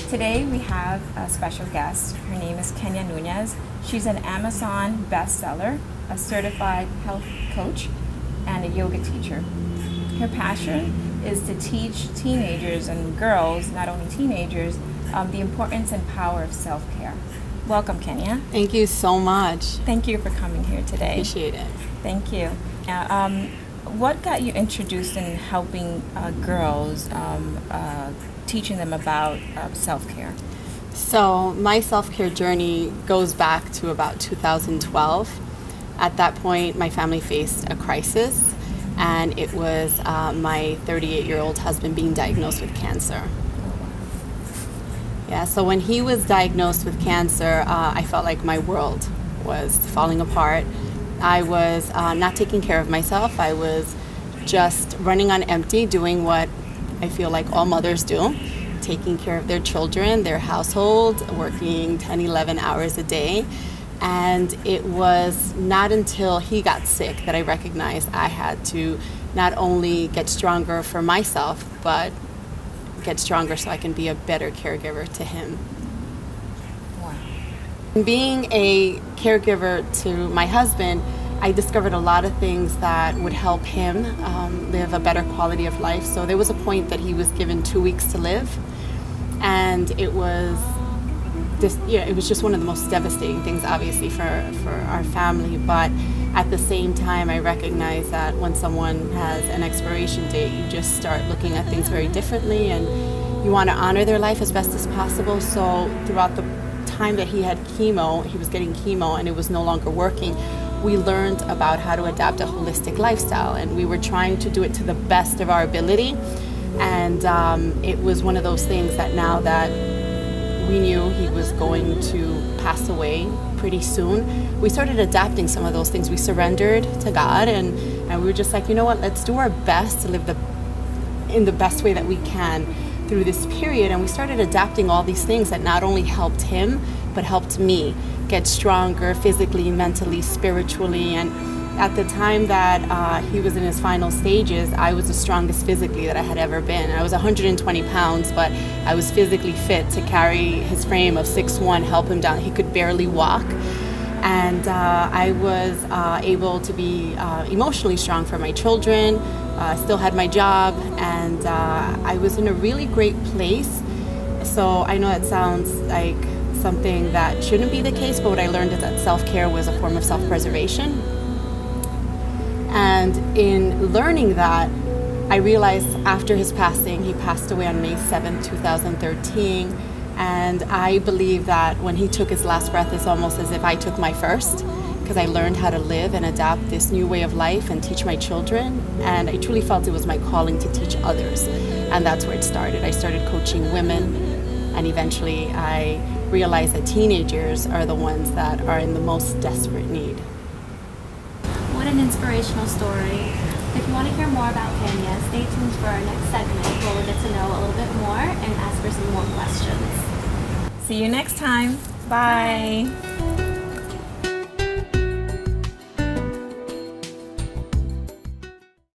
Today we have a special guest. Her name is Kenia Nunez. She's an Amazon bestseller, a certified health coach, and a yoga teacher. Her passion is to teach teenagers and girls, not only teenagers, the importance and power of self-care. Welcome, Kenia. Thank you so much. Thank you for coming here today. Appreciate it. Thank you. What got you introduced in helping girls, teaching them about self-care? So my self-care journey goes back to about 2012. At that point, my family faced a crisis, and it was my 38-year-old husband being diagnosed with cancer. Yeah, so when he was diagnosed with cancer, I felt like my world was falling apart. I was not taking care of myself. I was just running on empty, doing what I feel like all mothers do, taking care of their children, their household, working 10, 11 hours a day. And it was not until he got sick that I recognized I had to not only get stronger for myself, but get stronger so I can be a better caregiver to him. Wow. Being a caregiver to my husband, I discovered a lot of things that would help him live a better quality of life. So there was a point that he was given 2 weeks to live, and it was just one of the most devastating things, obviously, for our family. But at the same time, I recognize that when someone has an expiration date, you just start looking at things very differently, and you want to honor their life as best as possible. So throughout the time that he had chemo, he was getting chemo and it was no longer working, we learned about how to adapt a holistic lifestyle, and we were trying to do it to the best of our ability. And it was one of those things that now that we knew he was going to pass away pretty soon, we started adapting some of those things. We surrendered to God, and we were just like, you know what, let's do our best to live in the best way that we can through this period. And we started adapting all these things that not only helped him, but helped me get stronger physically, mentally, spiritually. And at the time that he was in his final stages, I was the strongest physically that I had ever been. I was 120 pounds, but I was physically fit to carry his frame of 6'1", help him down. He could barely walk. And I was able to be emotionally strong for my children. I still had my job, and I was in a really great place. So I know it sounds like something that shouldn't be the case, but what I learned is that self-care was a form of self-preservation. And in learning that, I realized after his passing, he passed away on May 7th, 2013, and I believe that when he took his last breath, it's almost as if I took my first, because I learned how to live and adapt this new way of life and teach my children, and I truly felt it was my calling to teach others, and that's where it started. I started coaching women, and eventually I realized that teenagers are the ones that are in the most desperate need. What an inspirational story. If you want to hear more about Kenia, stay tuned for our next segment where we'll get to know a little bit more and ask her some more questions. See you next time. Bye.